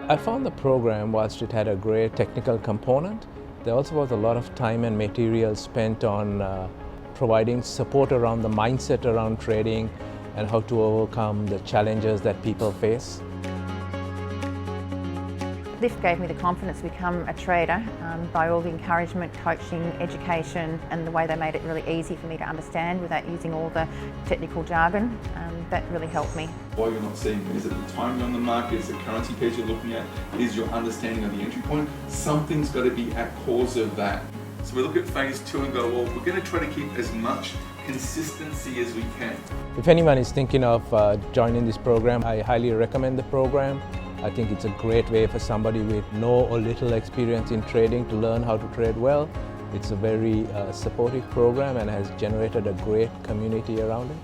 I found the program, whilst it had a great technical component, there also was a lot of time and material spent on providing support around the mindset around trading and how to overcome the challenges that people face. This gave me the confidence to become a trader by all the encouragement, coaching, education, and the way they made it really easy for me to understand without using all the technical jargon. That really helped me. Why you're not seeing it? Is it the timing on the market? Is it the currency pairs you're looking at? Is your understanding of the entry point? Something's got to be at cause of that. So we look at phase 2 and go, well, we're going to try to keep as much consistency as we can. If anyone is thinking of joining this program, I highly recommend the program. I think it's a great way for somebody with no or little experience in trading to learn how to trade well. It's a very supportive program and has generated a great community around it.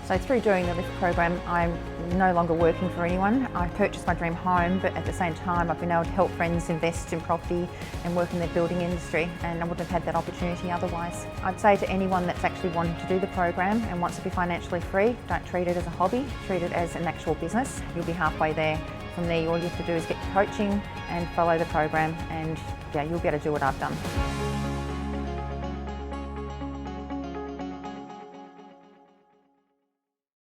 So through doing the LIFT program, I'm no longer working for anyone. I purchased my dream home, but at the same time I've been able to help friends invest in property and work in the building industry, and I wouldn't have had that opportunity otherwise. I'd say to anyone that's actually wanting to do the program and wants to be financially free, don't treat it as a hobby, treat it as an actual business. You'll be halfway there. From there, all you have to do is get coaching and follow the program, and yeah, you'll be able to do what I've done.